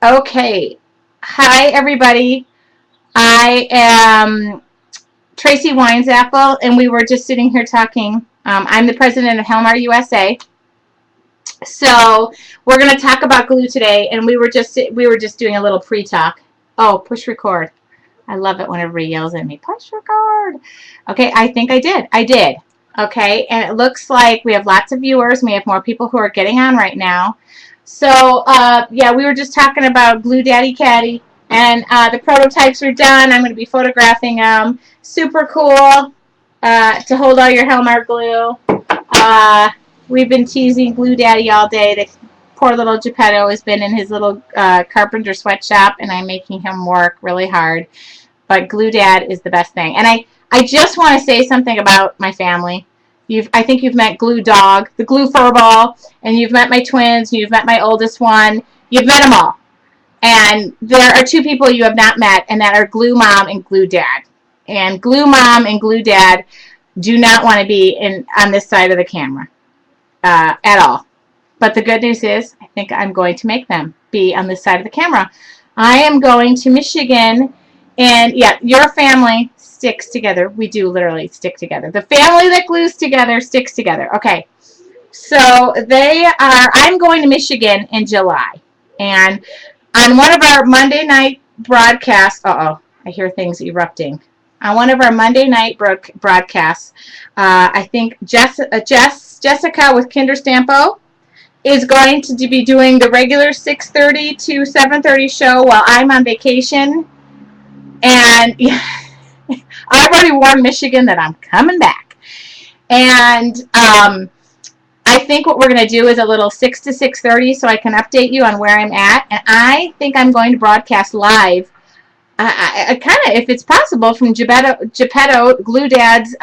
Okay. Hi, everybody. I am Tracy Weinzapfel, and we were just sitting here talking. I'm the president of Helmar, USA. So we're going to talk about glue today, and we were just doing a little pre-talk. Oh, push record. I love it when everybody yells at me. Push record. Okay, I think I did. I did. Okay, and it looks like we have lots of viewers. We have more people who are getting on right now. So, yeah, we were just talking about Glue Daddy Caddy, and the prototypes are done. I'm going to be photographing them. Super cool to hold all your Helmar glue. Uh, we've been teasing Glue Daddy all day. The poor little Geppetto has been in his little carpenter sweatshop, and I'm making him work really hard. But Glue Dad is the best thing. And I just want to say something about my family. I think you've met Glue Dog, the Glue Furball, and you've met my twins, you've met my oldest one. You've met them all. And there are two people you have not met, and that are Glue Mom and Glue Dad. And Glue Mom and Glue Dad do not want to be on this side of the camera at all. But the good news is, I think I'm going to make them be on this side of the camera. I am going to Michigan, and yeah, your family sticks together. We do literally stick together. The family that glues together sticks together. Okay, so I'm going to Michigan in July, and on one of our Monday night broadcasts, I hear things erupting. On one of our Monday night broadcasts, I think Jessica with Kinder Stampo is going to be doing the regular 6:30 to 7:30 show while I'm on vacation. And I already warned Michigan that I'm coming back. And I think what we're going to do is a little 6 to 6:30 so I can update you on where I'm at. And I think I'm going to broadcast live, I kind of, if it's possible, from Geppetto Glue Dad's.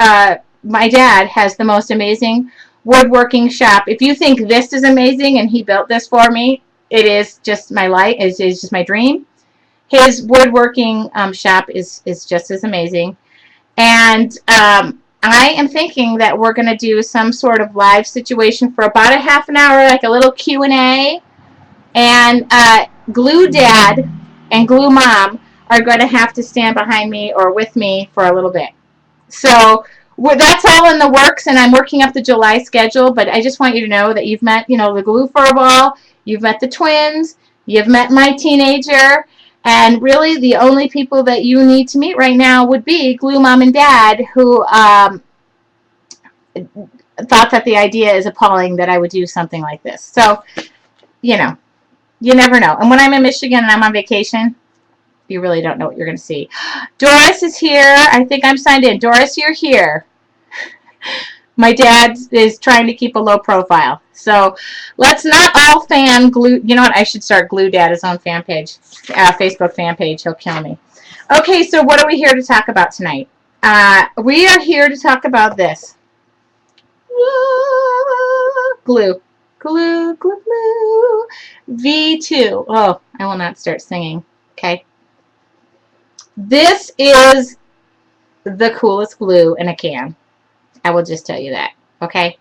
My dad has the most amazing woodworking shop. If you think this is amazing and he built this for me, it is just my life. It's just my dream. His woodworking shop is just as amazing. And I am thinking that we're going to do some sort of live situation for about a half an hour, like a little Q&A. And Glue Dad and Glue Mom are going to have to stand behind me or with me for a little bit. So that's all in the works, and I'm working up the July schedule. But I just want you to know that you've met, the Glue Furball, you've met the twins, you've met my teenager, and really the only people that you need to meet right now would be Glue Mom and Dad, who thought that the idea is appalling that I would do something like this. So, you never know. And when I'm in Michigan and I'm on vacation, you really don't know what you're going to see. Doris is here. I think I'm signed in. Doris, you're here. My dad is trying to keep a low profile. So let's not all fan Glue. You know what? I should start Glue Dad his own fan page, Facebook fan page. He'll kill me. Okay, so what are we here to talk about tonight? We are here to talk about this. Glue. Glue, glue, glue. V2. Oh, I will not start singing. Okay. This is the coolest glue in a can. I will just tell you that. Okay.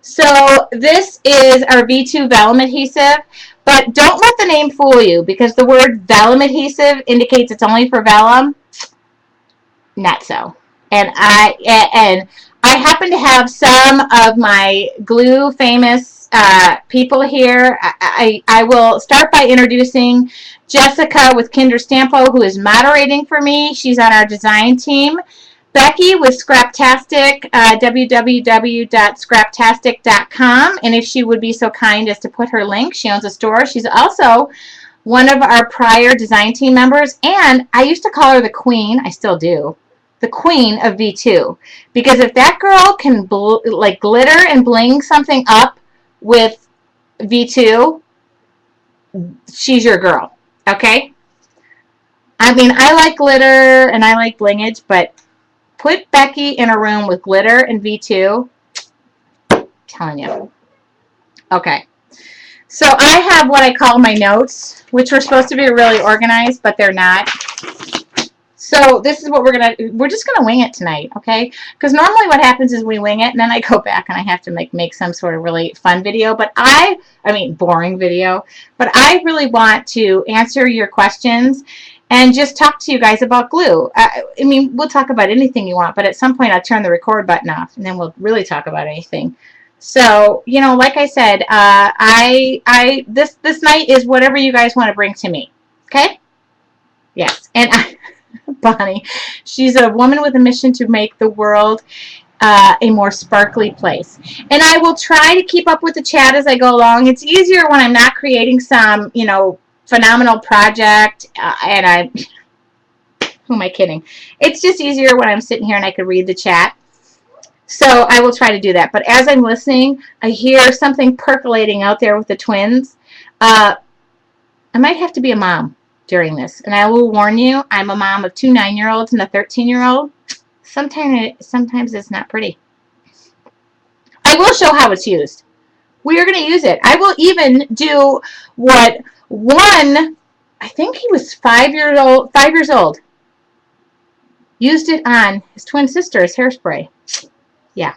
So this is our V2 Vellum adhesive, but don't let the name fool you, because the word Vellum adhesive indicates it's only for vellum. Not so. And I happen to have some of my glue famous people here. I will start by introducing Jessica with Kinder Stampo, who is moderating for me. She's on our design team. Becky with Scraptastic, www.scraptastic.com, and if she would be so kind as to put her link, she owns a store. She's also one of our prior design team members, and I used to call her the queen. I still do. The queen of V2, because if that girl can glitter and bling something up with V2, she's your girl. Okay? I mean, I like glitter and I like blingage, but put Becky in a room with glitter and V2, I'm telling you. Okay. So I have what I call my notes, which were supposed to be really organized, but they're not. So this is what we're just gonna wing it tonight, okay? Because normally what happens is we wing it and then I go back and I have to make some sort of really fun video, but I mean boring video, but I really want to answer your questions and just talk to you guys about glue. I mean, we'll talk about anything you want, but at some point I'll turn the record button off and then we'll really talk about anything. So, you know, like I said, this night is whatever you guys want to bring to me, okay? Yes, and Bonnie, she's a woman with a mission to make the world a more sparkly place. And I will try to keep up with the chat as I go along. It's easier when I'm not creating some, you know, phenomenal project who am I kidding? It's just easier when I'm sitting here and I can read the chat. So I will try to do that. But as I'm listening, I hear something percolating out there with the twins. I might have to be a mom during this. And I will warn you, I'm a mom of 2 9-year-olds and a 13-year-old. Sometimes it's not pretty. I will show how it's used. We are going to use it. I will even do what one, I think he was 5 years old, used it on his twin sister's hairspray. Yeah.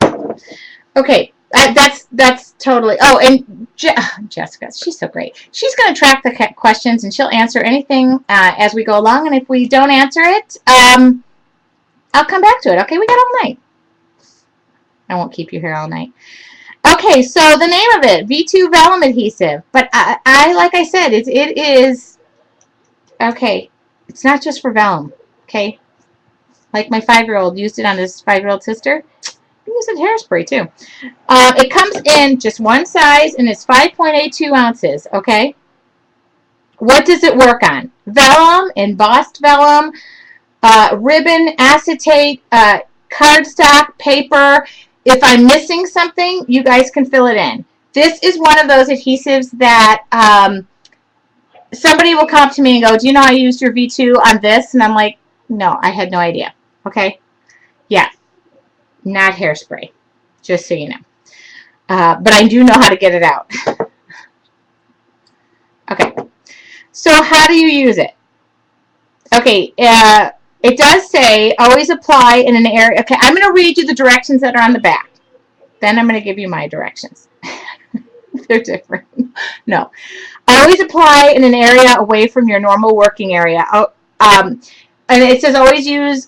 Okay. That's totally. Oh, and Jessica, she's so great. She's going to track the questions and she'll answer anything as we go along. And if we don't answer it, I'll come back to it. Okay, we got all night. I won't keep you here all night. Okay, so the name of it, V2 Vellum adhesive. But I like I said, it is okay. It's not just for vellum. Okay, like my 5-year-old used it on his 5-year-old sister. Use it hairspray too. It comes in just one size and it's 5.82 ounces. Okay. What does it work on? Vellum, embossed vellum, ribbon, acetate, cardstock, paper. If I'm missing something, you guys can fill it in. This is one of those adhesives that somebody will come up to me and go, "Do you know I used your V2 on this?" And I'm like, "No, I had no idea." Okay. Yeah. Not hairspray, just so you know. But I do know how to get it out. Okay. So how do you use it? Okay. It does say always apply in an area. Okay. I'm going to read you the directions that are on the back. Then I'm going to give you my directions. They're different. No. Always apply in an area away from your normal working area. And it says always use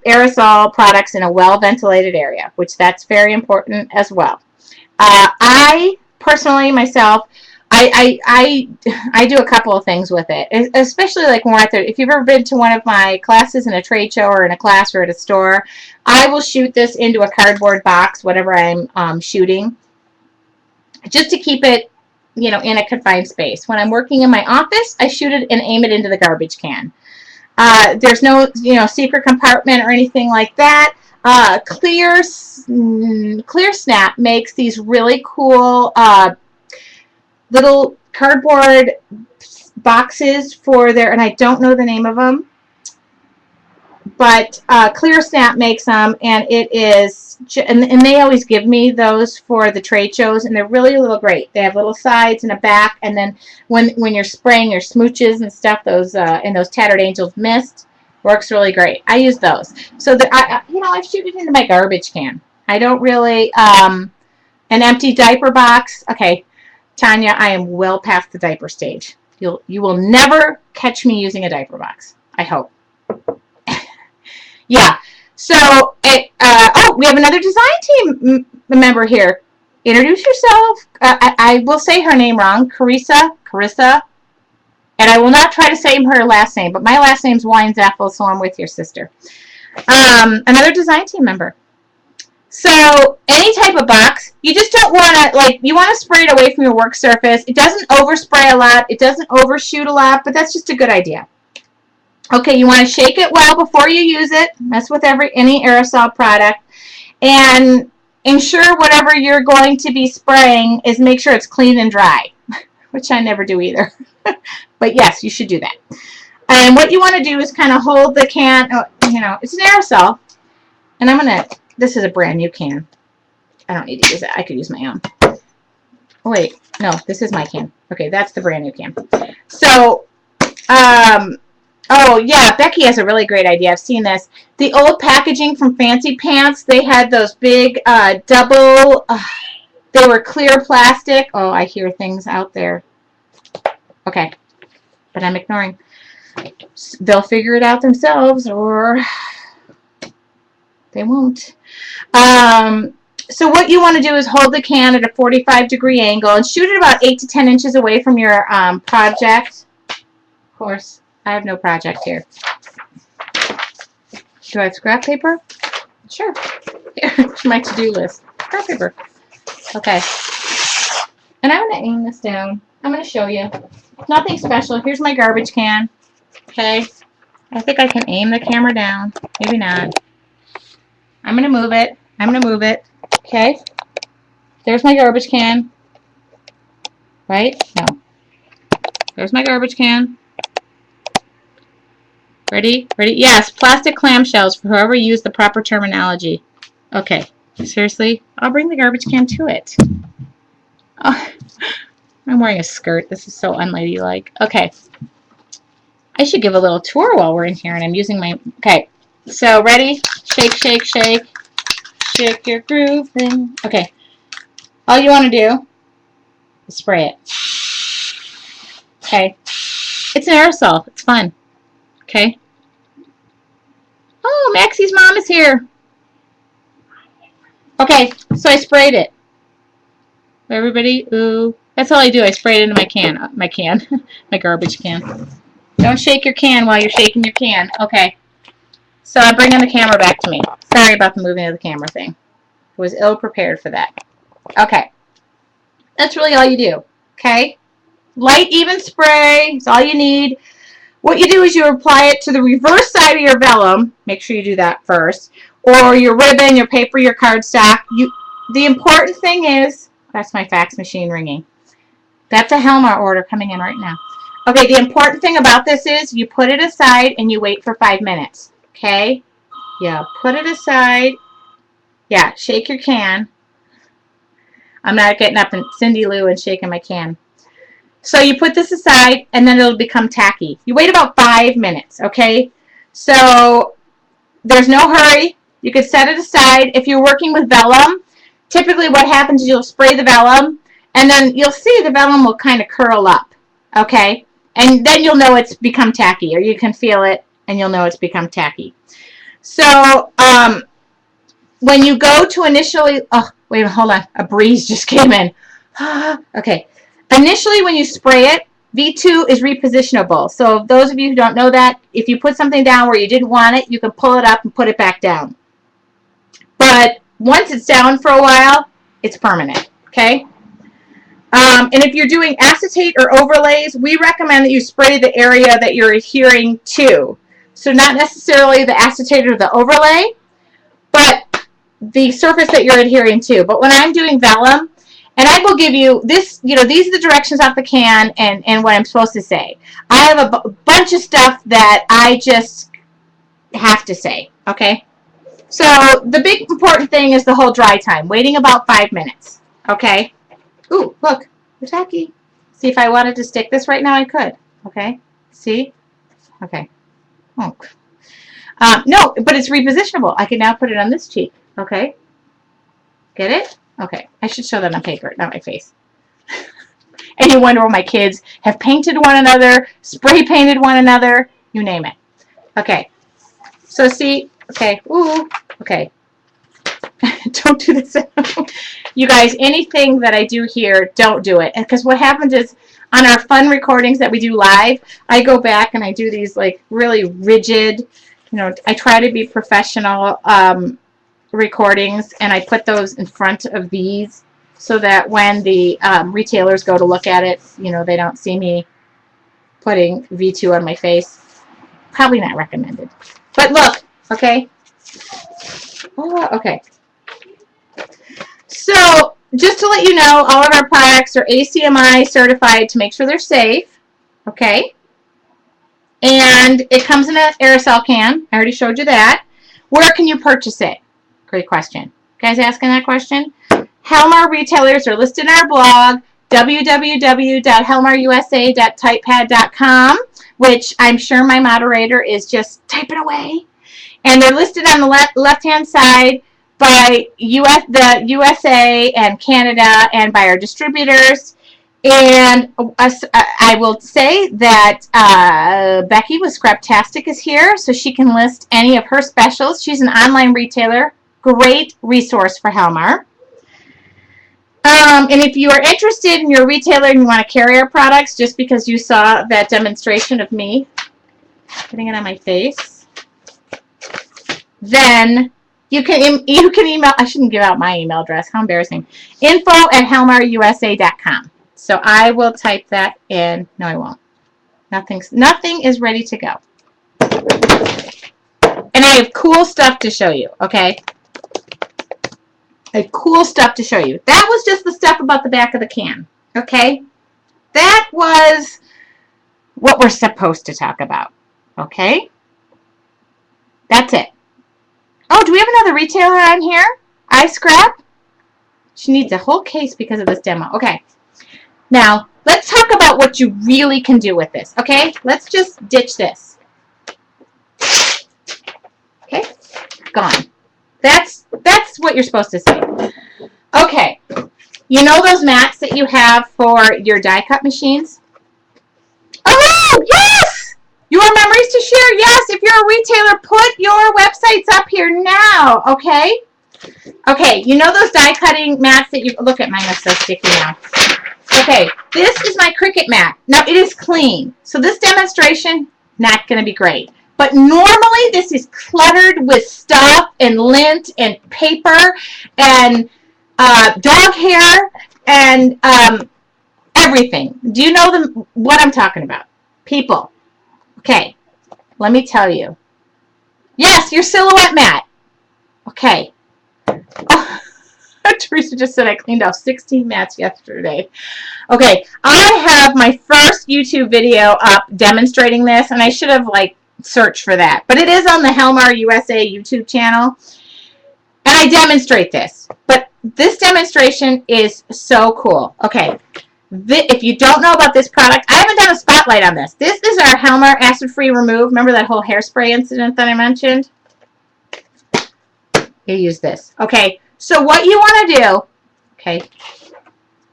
aerosol products in a well-ventilated area, which that's very important as well. I personally, myself, I do a couple of things with it, especially like when we're at the, if you've ever been to one of my classes in a trade show or in a class or at a store, I will shoot this into a cardboard box, whatever I'm shooting, just to keep it, you know, in a confined space. When I'm working in my office, I shoot it and aim it into the garbage can. There's no, you know, secret compartment or anything like that. Clear Snap makes these really cool little cardboard boxes for their, and I don't know the name of them, but Clear Snap makes them, and it is, and they always give me those for the trade shows, and they're really great. They have little sides and a back, and then when you're spraying your smooches and stuff, those and those Tattered Angels mist works really great. I use those, so that I shoot it into my garbage can. I don't really an empty diaper box. Okay, Tanya, I am well past the diaper stage. You will never catch me using a diaper box. I hope. Yeah. So, we have another design team member here. Introduce yourself. I will say her name wrong. Carissa. And I will not try to say her last name, but my last name's Weinzapfel, so I'm with your sister. Another design team member. So, any type of box, you just don't want to, like, you want to spray it away from your work surface. It doesn't overspray a lot. It doesn't overshoot a lot, but that's just a good idea. Okay, you want to shake it well before you use it. That's with any aerosol product. And ensure whatever you're going to be spraying is make sure it's clean and dry, which I never do either. But yes, you should do that. And what you want to do is kind of hold the can, it's an aerosol. And this is a brand new can. I don't need to use it. I could use my own. Oh, wait, no, this is my can. Okay, that's the brand new can. So, Oh, yeah, Becky has a really great idea. I've seen this. The old packaging from Fancy Pants, they had those big double, they were clear plastic. Oh, I hear things out there. Okay, but I'm ignoring. They'll figure it out themselves, or they won't. So what you want to do is hold the can at a 45-degree angle and shoot it about 8 to 10 inches away from your project. Of course, I have no project here. Do I have scrap paper? Sure. Here's my to-do list. Scrap paper. Okay. And I'm going to aim this down. I'm going to show you. Nothing special. Here's my garbage can. Okay. I think I can aim the camera down. Maybe not. I'm going to move it. I'm going to move it. Okay. There's my garbage can. Right? No. There's my garbage can. Ready? Ready? Yes, plastic clamshells for whoever used the proper terminology. Okay. Seriously? I'll bring the garbage can to it. Oh, I'm wearing a skirt. This is so unladylike. Okay. I should give a little tour while we're in here, and I'm using my... Okay. So, ready? Shake, shake, shake. Shake your groove thing. Okay. All you want to do is spray it. Okay. It's an aerosol. It's fun. Okay. Oh, Maxie's mom is here. Okay, so I sprayed it. Everybody, ooh. That's all I do. I spray it into my can. My garbage can. Don't shake your can while you're shaking your can. Okay. So I'm bringing the camera back to me. Sorry about the moving of the camera thing. I was ill prepared for that. Okay. That's really all you do. Okay? Light, even spray is all you need. What you do is you apply it to the reverse side of your vellum. Make sure you do that first. Or your ribbon, your paper, your cardstock. The important thing is, that's my fax machine ringing. That's a Helmar order coming in right now. Okay, the important thing about this is you put it aside and you wait for 5 minutes. Okay? Yeah, put it aside. Yeah, shake your can. I'm not getting up and Cindy Lou and shaking my can. So you put this aside, and then it'll become tacky. You wait about 5 minutes, okay? So there's no hurry. You can set it aside. If you're working with vellum, typically what happens is you'll spray the vellum, and then you'll see the vellum will kind of curl up, okay? And then you'll know it's become tacky, or you can feel it, and you'll know it's become tacky. So when you go to initially... Oh, wait, hold on. A breeze just came in. Okay. Initially, when you spray it, V2 is repositionable. So those of you who don't know that, if you put something down where you didn't want it, you can pull it up and put it back down. But once it's down for a while, it's permanent, okay? And if you're doing acetate or overlays, we recommend that you spray the area that you're adhering to. So not necessarily the acetate or the overlay, but the surface that you're adhering to. But when I'm doing vellum, and I will give you this, these are the directions off the can and what I'm supposed to say. I have a bunch of stuff that I just have to say, okay? So the big important thing is the whole dry time, waiting about 5 minutes, okay? Ooh, look, we're tacky. See, if I wanted to stick this right now, I could, okay? See? Okay. Oh. No, but it's repositionable. I can now put it on this cheek, okay? Get it? Okay, I should show that on paper, not my face. And you wonder what my kids have painted one another, spray painted one another, you name it. Okay, so see, okay, ooh, okay. Don't do this. You guys, anything that I do here, don't do it. Because what happens is, on our fun recordings that we do live, I go back and I do these like really rigid, I try to be professional, recordings, and I put those in front of these so that when the retailers go to look at it, they don't see me putting V2 on my face. Probably not recommended. But look, okay? Oh, okay. So, just to let you know, all of our products are ACMI certified to make sure they're safe, okay? And it comes in an aerosol can. I already showed you that. Where can you purchase it? Great question. You guys asking that question? Helmar retailers are listed in our blog, www.helmarusa.typepad.com. which I'm sure my moderator is just typing away. And they're listed on the left-hand side by the USA and Canada and by our distributors. And I will say that Becky with Scraptastic is here, so she can list any of her specials. She's an online retailer. Great resource for Helmar. And if you are interested in your retailer and you want to carry our products just because you saw that demonstration of me putting it on my face, then you can email. I shouldn't give out my email address. How embarrassing. info@helmarusa.com. So I will type that in. No, I won't. Nothing is ready to go. And I have cool stuff to show you, okay? I have cool stuff to show you. That was just the stuff about the back of the can, okay? That was what we're supposed to talk about, okay? That's it. Oh, do we have another retailer on here? iScrap? She needs a whole case because of this demo. Okay. Now, let's talk about what you really can do with this, okay? Let's just ditch this. Okay? Gone. That's what you're supposed to see. Okay. You know those mats that you have for your die cut machines? Oh, yes! Your memories to share. Yes, if you're a retailer, put your websites up here now, okay? Okay, you know those die cutting mats that you... Look at mine, it's so sticky now. Okay, this is my Cricut mat. Now, it is clean. So this demonstration, not going to be great. But normally, this is cluttered with stuff and lint and paper and dog hair and everything. Do you know what I'm talking about? People. Okay, let me tell you. Yes, your silhouette mat. Okay. Oh, Teresa just said I cleaned off 16 mats yesterday. Okay, I have my first YouTube video up demonstrating this, and I should have, like, searched for that. But it is on the Helmar USA YouTube channel, and I demonstrate this. But this demonstration is so cool. Okay, if you don't know about this product, I haven't done a spotlight on this. This is our Helmar acid-free remove. Remember that whole hairspray incident that I mentioned? You use this. Okay, so what you want to do, okay,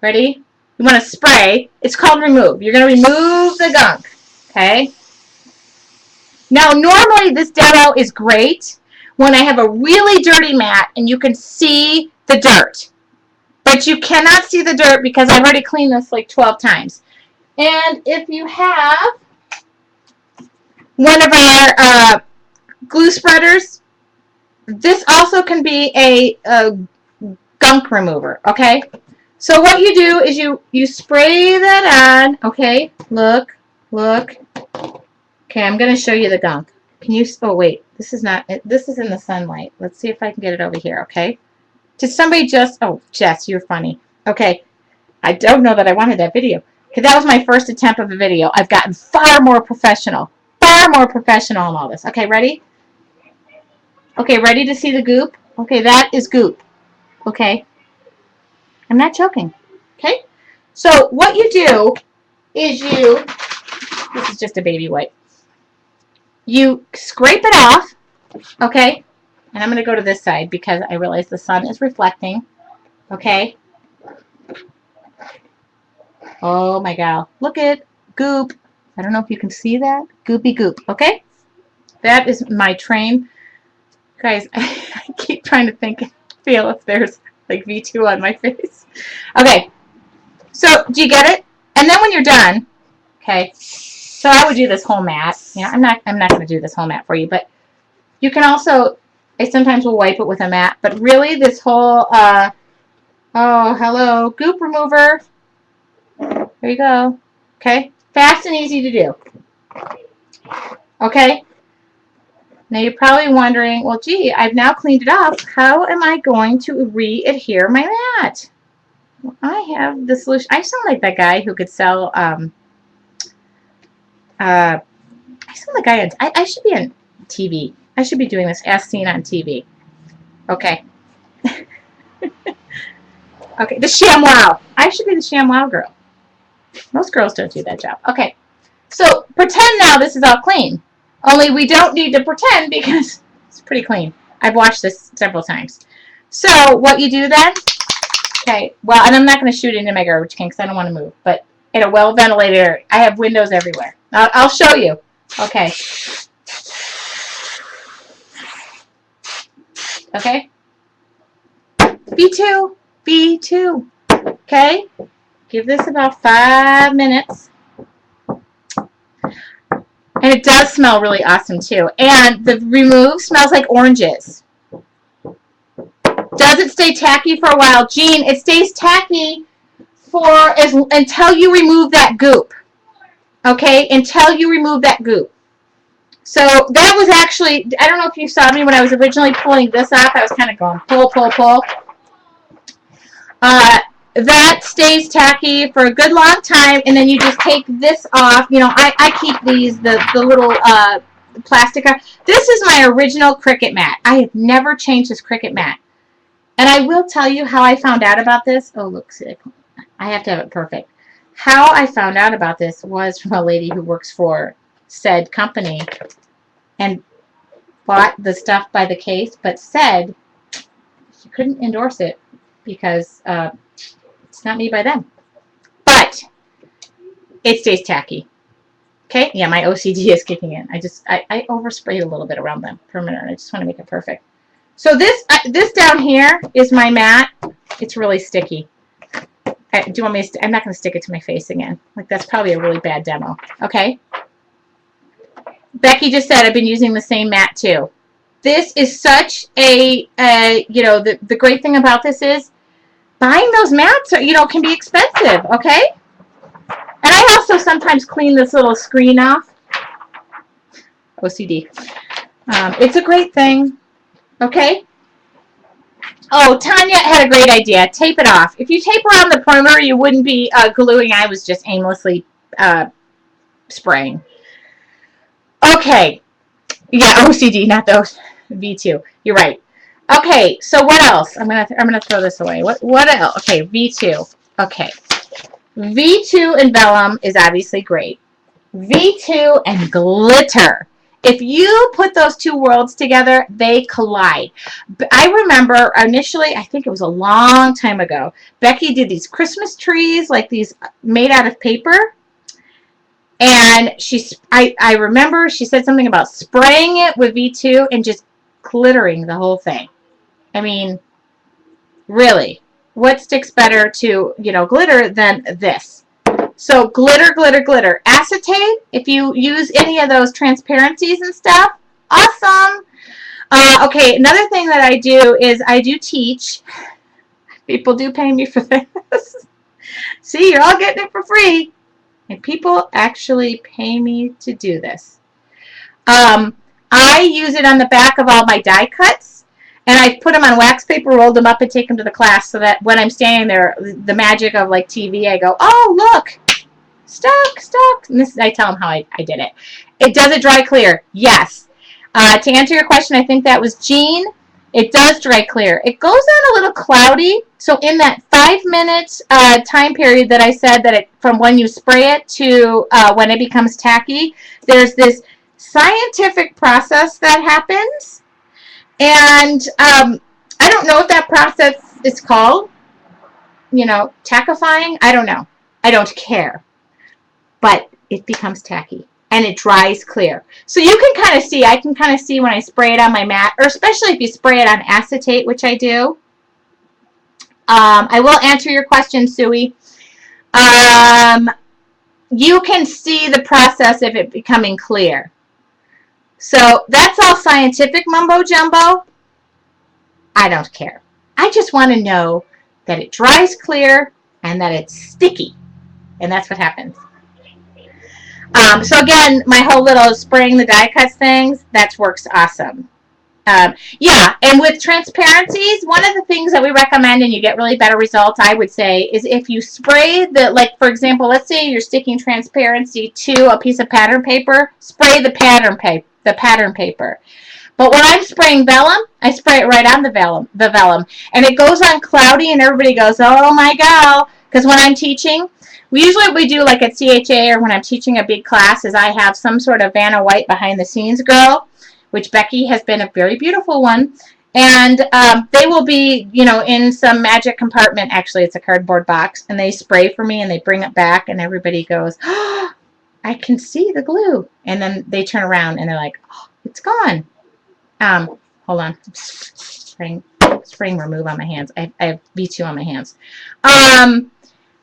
ready? You want to spray. It's called remove. You're going to remove the gunk, okay? Now, normally this demo is great when I have a really dirty mat and you can see the dirt. But you cannot see the dirt because I've already cleaned this like 12 times. And if you have one of our glue spreaders, this also can be a gunk remover, okay? So what you do is you spray that on, okay? Look. Okay, I'm going to show you the gunk. Can you, oh wait, this is not, this is in the sunlight. Let's see if I can get it over here, okay? Did somebody just, oh, Jess, you're funny. Okay, I don't know that I wanted that video. Okay, that was my first attempt of a video. I've gotten far more professional in all this. Okay, ready? Okay, ready to see the goop? Okay, that is goop. Okay. I'm not joking. Okay? So what you do is this is just a baby wipe. You scrape it off, okay? And I'm going to go to this side because I realize the sun is reflecting. Okay? Oh my God. Look at goop. I don't know if you can see that. Goopy goop. Okay? That is my train. Guys, I keep trying to feel if there's like V2 on my face. Okay. So, do you get it? And then when you're done, okay, so I would do this whole mat. You know, I'm not going to do this whole mat for you, but you can also, I sometimes will wipe it with a mat, but really this whole, oh, hello, goop remover. There you go. Okay, fast and easy to do. Okay. Now you're probably wondering, well, gee, I've now cleaned it up. How am I going to re-adhere my mat? Well, I have the solution. I sound like that guy who could sell, I sound like I should be on TV. I should be doing this as seen on TV. Okay. Okay, the ShamWow. I should be the ShamWow girl. Most girls don't do that job. Okay. So pretend now this is all clean. Only we don't need to pretend because it's pretty clean. I've washed this several times. So what you do then, okay, well, and I'm not going to shoot into my garbage can because I don't want to move, but in a well-ventilated area. I have windows everywhere. I'll show you. Okay. Okay. V2. V2. Okay. Give this about 5 minutes. And it does smell really awesome too. And the remove smells like oranges. Does it stay tacky for a while? Jean, it stays tacky until you remove that goop. Okay? Until you remove that goop. So that was actually, I don't know if you saw me when I was originally pulling this off. I was kind of going pull, pull, pull. That stays tacky for a good long time, and then you just take this off. You know, I keep these, the little plastic. This is my original Cricut mat. I have never changed this Cricut mat. And I will tell you how I found out about this. Oh, look, I have to have it perfect. How I found out about this was from a lady who works for said company and bought the stuff by the case, but said she couldn't endorse it because it's not made by them. But it stays tacky. Okay? Yeah, my OCD is kicking in. I oversprayed a little bit around them for a minute. I just want to make it perfect. So this down here is my mat. It's really sticky. Do you want me to I'm not going to stick it to my face again. Like, that's probably a really bad demo. Okay? Becky just said I've been using the same mat too. This is such a, you know, the great thing about this is buying those mats, you know, can be expensive, okay? And I also sometimes clean this little screen off. OCD. It's a great thing, okay? Oh, Tanya had a great idea. Tape it off. If you tape around the perimeter, you wouldn't be gluing. I was just aimlessly spraying. Okay. Yeah, OCD, not those. V2. You're right. Okay, so what else? I'm gonna throw this away. What else? Okay, V2. Okay. V2 and Vellum is obviously great. V2 and glitter. If you put those two worlds together, they collide. I remember initially, I think it was a long time ago, Becky did these Christmas trees, like these made out of paper. And I remember she said something about spraying it with V2 and just glittering the whole thing. I mean, really, what sticks better to, you know, glitter than this? So glitter, glitter, glitter. Acetate, if you use any of those transparencies and stuff, awesome. Okay, another thing that I do is I do teach. People do pay me for this. See, you're all getting it for free. And people actually pay me to do this. I use it on the back of all my die cuts. And I put them on wax paper, rolled them up, and take them to the class so that when I'm standing there, the magic of like TV, I go, oh, look, stuck. And this, I tell them how I did it. Does it dry clear? Yes. To answer your question, I think that was Jean. It does dry clear. It goes on a little cloudy. So in that 5 minute time period that I said that from when you spray it to when it becomes tacky, there's this scientific process that happens. And I don't know what that process is called. You know, tackifying? I don't know. I don't care. But it becomes tacky. And it dries clear. So you can kind of see, I can kind of see when I spray it on my mat, or especially if you spray it on acetate, which I do. I will answer your question, Suey. You can see the process of it becoming clear. So that's all scientific mumbo jumbo. I don't care. I just want to know that it dries clear and that it's sticky. And that's what happens. So again, my whole little spraying the die cuts things, that works awesome. Yeah, and with transparencies, one of the things that we recommend and you get really better results, I would say, is if you spray the, like, for example, let's say you're sticking transparency to a piece of pattern paper, spray the pattern paper. But when I'm spraying Vellum, I spray it right on the Vellum. And it goes on cloudy and everybody goes, oh my God. Because when I'm teaching, Usually what we do, like at CHA or when I'm teaching a big class, is I have some sort of Vanna White behind the scenes girl, which Becky has been a very beautiful one. And they will be, you know, in some magic compartment. Actually, it's a cardboard box. And they spray for me and they bring it back. And everybody goes, oh, I can see the glue. And then they turn around and they're like, oh, it's gone. Hold on. Spring remove on my hands. I have V2 on my hands.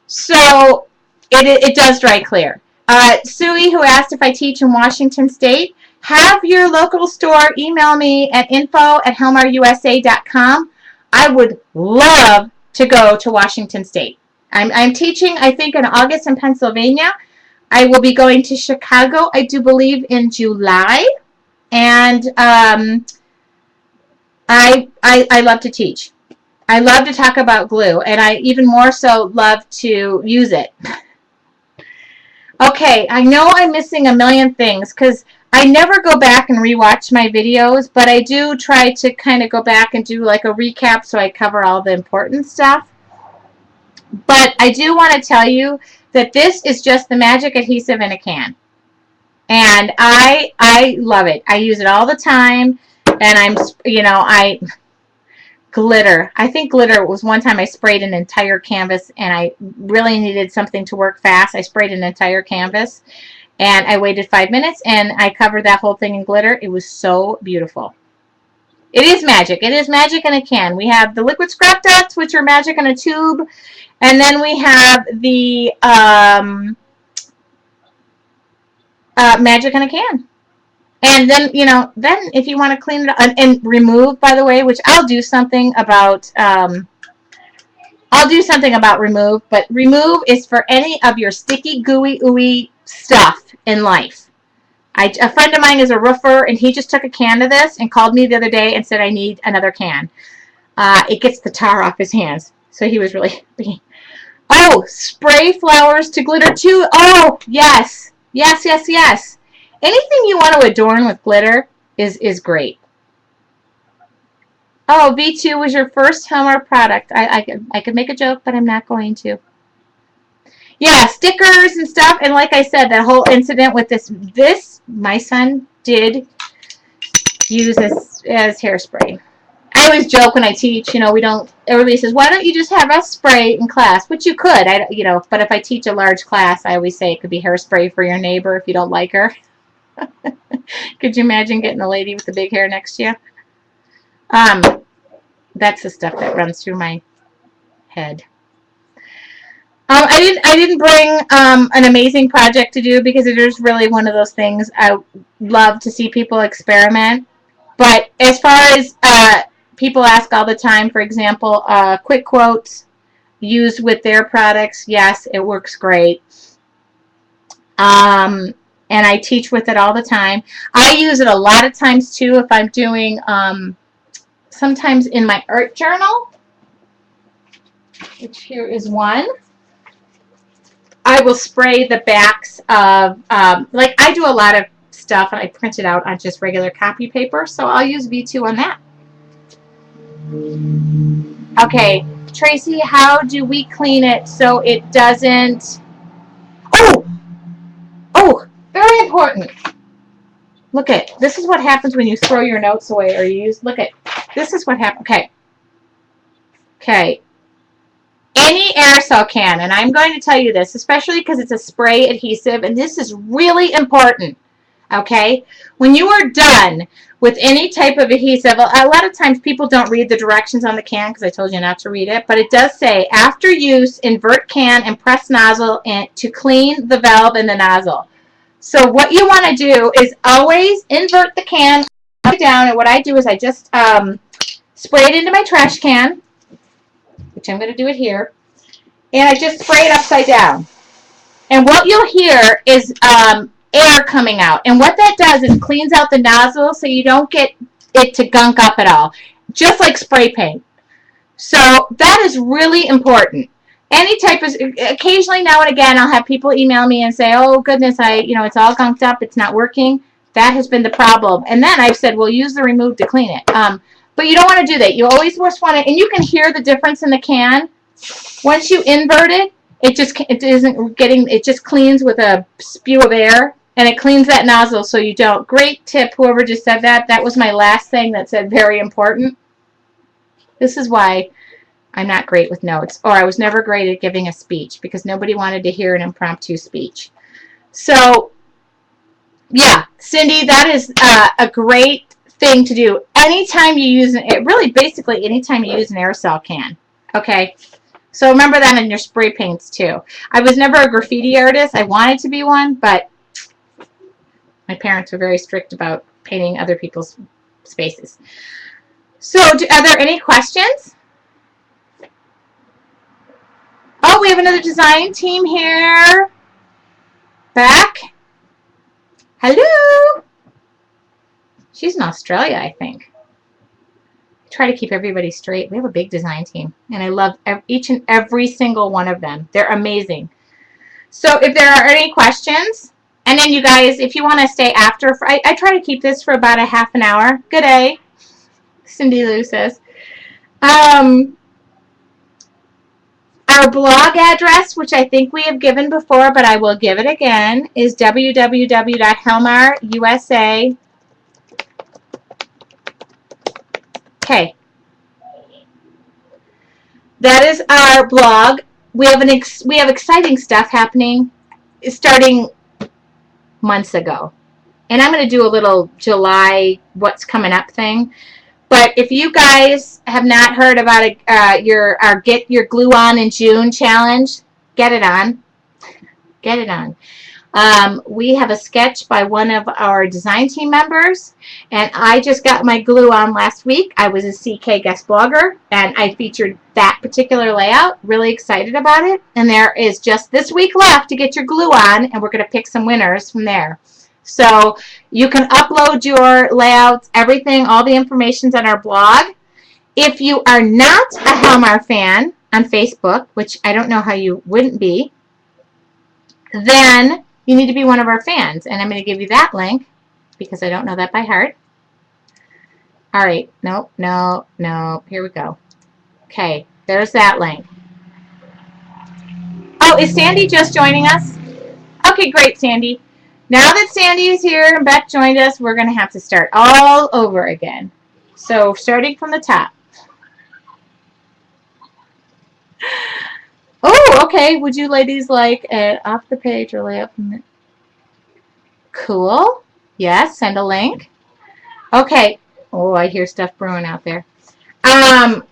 So it does dry clear. Suey, who asked if I teach in Washington State, have your local store email me at info@helmarusa.com. I would love to go to Washington State. I'm teaching, I think, in August in Pennsylvania. I will be going to Chicago, I do believe, in July. And I love to teach. I love to talk about glue, and I even more so love to use it. Okay, I know I'm missing a million things because I never go back and rewatch my videos, but I do try to kind of go back and do like a recap so I cover all the important stuff. But I do want to tell you that this is just the magic adhesive in a can. And I love it. I use it all the time, and glitter. I think glitter was one time I sprayed an entire canvas and I really needed something to work fast. I sprayed an entire canvas and I waited 5 minutes and I covered that whole thing in glitter. It was so beautiful. It is magic. It is magic in a can. We have the liquid scrap dots, which are magic in a tube. And then we have the magic in a can. And then, you know, then if you want to clean it up and remove, by the way, which I'll do something about remove, but remove is for any of your sticky, gooey, ooey stuff in life. A friend of mine is a roofer, and he just took a can of this and called me the other day and said, I need another can. It gets the tar off his hands. So he was really happy. Oh, spray flowers to glitter too. Oh, yes. Yes, yes, yes. Anything you want to adorn with glitter is great. Oh, V2 was your first Helmar product. I could make a joke, but I'm not going to. Yeah, stickers and stuff. And like I said, that whole incident with this my son did use as hairspray. I always joke when I teach, you know, everybody says, why don't you just have us spray in class? Which you could, but if I teach a large class, I always say it could be hairspray for your neighbor if you don't like her. Could you imagine getting a lady with the big hair next to you? That's the stuff that runs through my head. I didn't bring an amazing project to do because it is really one of those things I love to see people experiment. But as far as people ask all the time, for example, quick quotes used with their products, yes, it works great. And I teach with it all the time. I use it a lot of times too if I'm doing sometimes in my art journal, which here is one. I will spray the backs of, like I do a lot of stuff and I print it out on just regular copy paper, so I'll use V2 on that. Okay, Tracy, how do we clean it so it doesn't... Oh, very important. Look at, this is what happens when you throw your notes away or you use, look at, this is what happens. Okay. Any aerosol can, and I'm going to tell you this, especially because it's a spray adhesive, and this is really important, okay? When you are done with any type of adhesive, a lot of times people don't read the directions on the can because I told you not to read it, but it does say, after use, invert can and press nozzle to clean the valve in the nozzle. So what you want to do is always invert the can down, and what I do is I just spray it into my trash can, which I'm going to do it here, and I just spray it upside down. And what you'll hear is air coming out. And what that does is cleans out the nozzle so you don't get it to gunk up at all, just like spray paint. So that is really important. Any type of, occasionally now and again, I'll have people email me and say, oh goodness, it's all gunked up, it's not working. That has been the problem. And then I've said, well, use the remove to clean it. But you don't want to do that. You always just want to, and you can hear the difference in the can. Once you invert it, it isn't getting, it just cleans with a spew of air, and it cleans that nozzle so you don't. Great tip, whoever just said that. That was my last thing that said very important. This is why I'm not great with notes, or I was never great at giving a speech because nobody wanted to hear an impromptu speech. So, yeah, Cindy, that is a great thing to do. Anytime you use it, really basically anytime you use an aerosol can. Okay? So remember that in your spray paints too. I was never a graffiti artist. I wanted to be one, but my parents were very strict about painting other people's spaces. So are there any questions? Oh, we have another design team here. Back. Hello. She's in Australia, I think. I try to keep everybody straight. We have a big design team, and I love each and every single one of them. They're amazing. So if there are any questions, and then you guys, if you want to stay after, I try to keep this for about a half an hour. Good day, Cindy Lou says. Our blog address, which I think we have given before, but I will give it again, is www.helmarusa. Okay. That is our blog. We have exciting stuff happening starting months ago. And I'm going to do a little July what's coming up thing. But if you guys have not heard about our Get Your Glue On in June challenge, get it on. Get it on. We have a sketch by one of our design team members, and I just got my glue on last week. I was a CK guest blogger, and I featured that particular layout. Really excited about it. And there is just this week left to get your glue on, and we're going to pick some winners from there. So you can upload your layouts, everything, all the information's on our blog. If you are not a Helmar fan on Facebook, which I don't know how you wouldn't be, then you need to be one of our fans. And I'm going to give you that link because I don't know that by heart. All right. No. Here we go. Okay. There's that link. Oh, is Sandy just joining us? Okay, great, Sandy. Now that Sandy is here and Beth joined us, we're going to have to start all over again. So starting from the top. Oh, okay. Would you ladies like it off the page or lay up from the... Cool. Yes, send a link. Okay. Oh, I hear stuff brewing out there. Our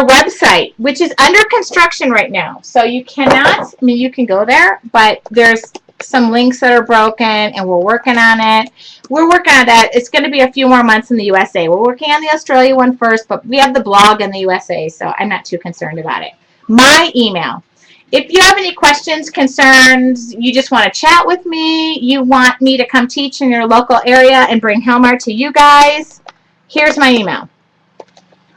website, which is under construction right now. So you cannot, I mean, you can go there, but there's some links that are broken, and we're working on it. We're working on that. It's going to be a few more months in the USA. We're working on the Australia one first, but we have the blog in the USA, so I'm not too concerned about it. My email. If you have any questions, concerns, you just want to chat with me, you want me to come teach in your local area and bring Helmar to you guys, here's my email.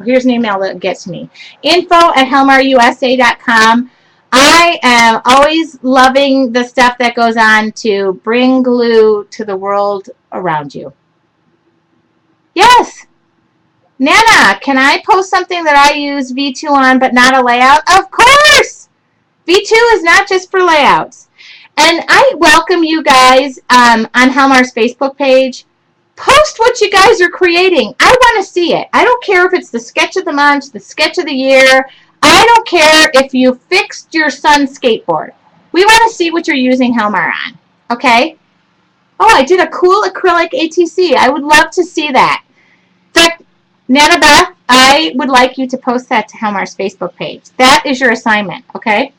Here's an email that gets me. info@helmarusa.com. I am always loving the stuff that goes on to bring glue to the world around you. Yes. Nana, can I post something that I use V2 on but not a layout? Of course! V2 is not just for layouts. And I welcome you guys on Helmar's Facebook page. Post what you guys are creating. I want to see it. I don't care if it's the sketch of the month, the sketch of the year. I don't care if you fixed your son's skateboard. We want to see what you're using Helmar on. Okay? Oh, I did a cool acrylic ATC. I would love to see that. In fact, Nana Beth, I would like you to post that to Helmar's Facebook page. That is your assignment, okay?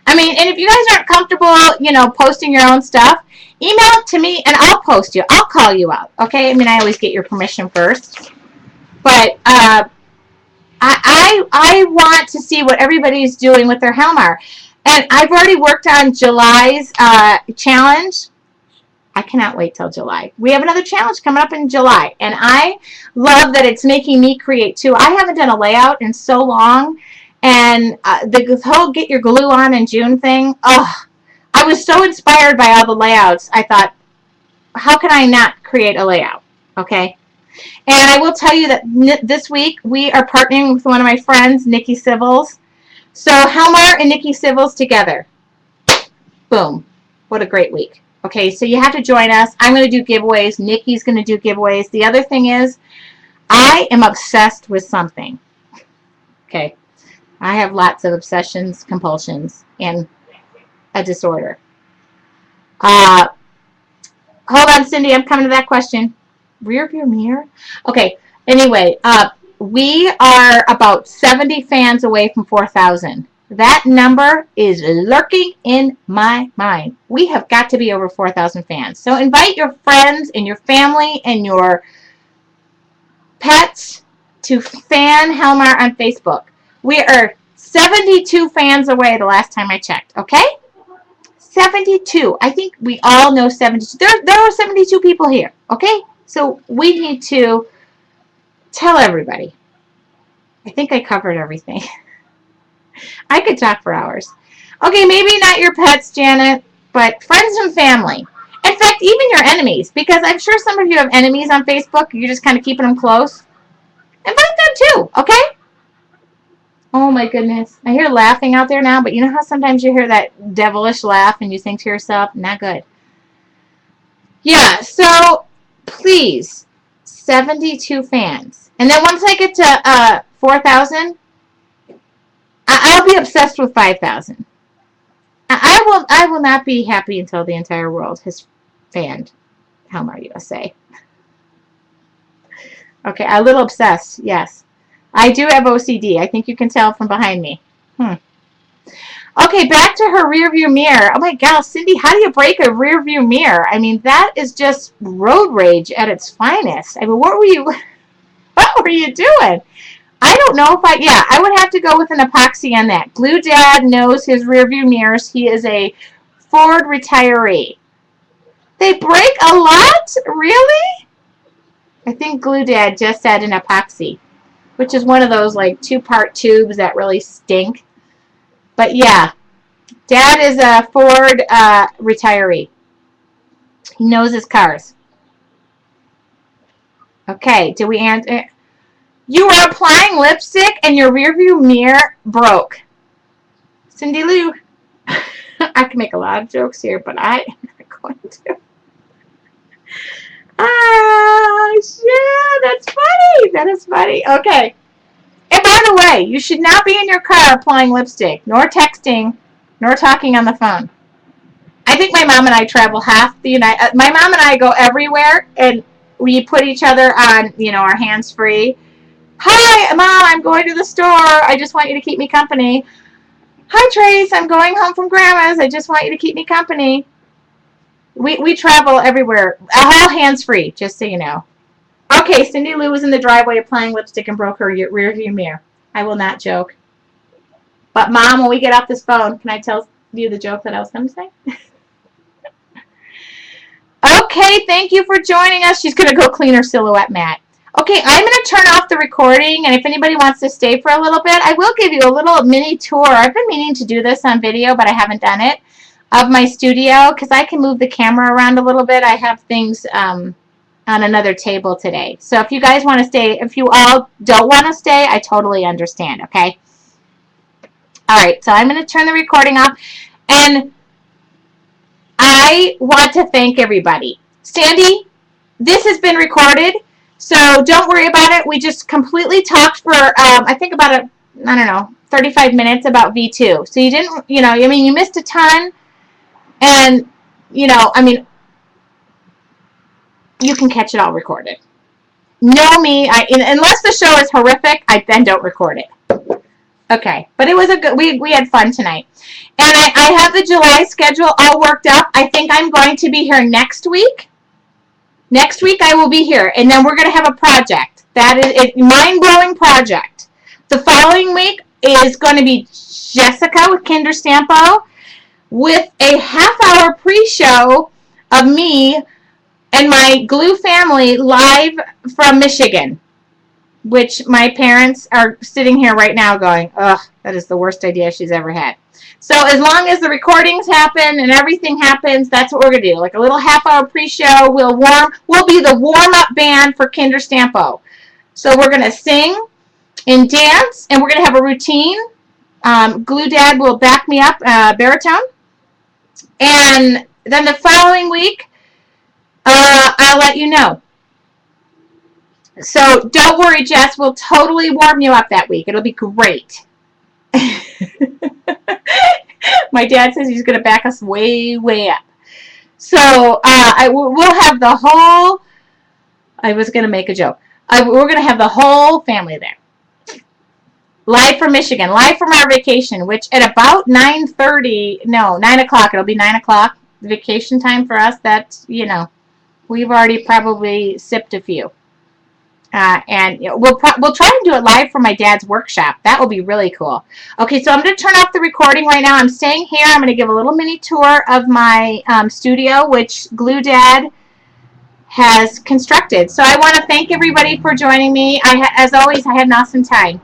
I mean, and if you guys aren't comfortable, you know, posting your own stuff, email it to me and I'll post you. I'll call you out, okay? I mean, I always get your permission first. But I want to see what everybody's doing with their Helmar. And I've already worked on July's challenge. I cannot wait till July. We have another challenge coming up in July. And I love that it's making me create too. I haven't done a layout in so long. And the whole Get Your Glue On in June thing, oh, I was so inspired by all the layouts. I thought, how can I not create a layout? Okay. And I will tell you that this week we are partnering with one of my friends, Nikki Civils. So Helmar and Nikki Civils together. Boom. What a great week. Okay, so you have to join us. I'm going to do giveaways. Nikki's going to do giveaways. The other thing is, I am obsessed with something. Okay. I have lots of obsessions, compulsions, and a disorder. Hold on, Cindy. I'm coming to that question. Rear view mirror? Okay. Anyway, we are about 70 fans away from 4,000. That number is lurking in my mind. We have got to be over 4,000 fans. So invite your friends and your family and your pets to fan Helmar on Facebook. We are 72 fans away the last time I checked, okay? 72. I think we all know 72. There are 72 people here, okay? So we need to tell everybody. I think I covered everything. I could talk for hours. Okay, maybe not your pets, Janet, but friends and family. In fact, even your enemies, because I'm sure some of you have enemies on Facebook. You're just kind of keeping them close. Invite them too, okay? Oh my goodness. I hear laughing out there now, but you know how sometimes you hear that devilish laugh and you think to yourself, not good. Yeah, so please, 72 fans. And then once I get to 4,000, I'll be obsessed with 5,000. I will not be happy until the entire world has fanned Helmar USA. Okay, a little obsessed, yes. I do have OCD. I think you can tell from behind me. Okay, back to her rear view mirror. Oh my gosh, Cindy, how do you break a rear view mirror? I mean, that is just road rage at its finest. I mean, what were you doing? I don't know if I would have to go with an epoxy on that. Glue Dad knows his rear view mirrors. He is a Ford retiree. They break a lot? Really? I think Glue Dad just said an epoxy, which is one of those like 2-part tubes that really stink. But yeah, Dad is a Ford retiree. He knows his cars. Okay, do we answer? You are applying lipstick and your rearview mirror broke. Cindy Lou. I can make a lot of jokes here, but I am not going to. Yeah, that's funny. That is funny. Okay. And by the way, you should not be in your car applying lipstick, nor texting, nor talking on the phone. I think my mom and I travel half the United. My mom and I go everywhere, and we put each other on, our hands free. Hi, Mom, I'm going to the store. I just want you to keep me company. Hi, Trace, I'm going home from Grandma's. I just want you to keep me company. We travel everywhere, all hands free, just so you know. Okay, Cindy Lou was in the driveway applying lipstick and broke her rear view mirror. I will not joke. But Mom, when we get off this phone, can I tell you the joke that I was going to say? Okay, thank you for joining us. She's going to go clean her silhouette mat. Okay, I'm going to turn off the recording, and if anybody wants to stay for a little bit, I will give you a little mini tour. I've been meaning to do this on video, but I haven't done it, of my studio, because I can move the camera around a little bit. I have things on another table today. So if you guys want to stay, if you all don't want to stay, I totally understand, okay? All right, so I'm going to turn the recording off, and I want to thank everybody. Sandy, this has been recorded, so don't worry about it. We just completely talked for, I think about 35 minutes about V2. So you didn't, you missed a ton, and, you can catch it all recorded. Know me, unless the show is horrific, I then don't record it. Okay, but it was a good, we had fun tonight. And I have the July schedule all worked up. I think I'm going to be here next week. Next week I will be here, and then we're going to have a project. That is a mind-blowing project. The following week is going to be Jessica with Kinder Stampo with a half-hour pre-show of me and my Glue family live from Michigan, which my parents are sitting here right now going, ugh, that is the worst idea she's ever had. So as long as the recordings happen and everything happens, that's what we're going to do. Like a little half-hour pre-show. We'll be the warm-up band for Kinder Stampo. So we're going to sing and dance, and we're going to have a routine. Glue Dad will back me up, baritone. And then the following week, I'll let you know. So don't worry, Jess. We'll totally warm you up that week. It'll be great. My dad says he's going to back us way, way up. So we'll have the whole. I was going to make a joke. We're going to have the whole family there. Live from Michigan, live from our vacation, which at about 9:30, no, 9 o'clock, it'll be 9 o'clock, vacation time for us. That's, we've already probably sipped a few. And we'll try and do it live from my dad's workshop. That will be really cool. Okay, so I'm going to turn off the recording right now. I'm staying here. I'm going to give a little mini tour of my studio, which Glue Dad has constructed. So I want to thank everybody for joining me. As always, I had an awesome time.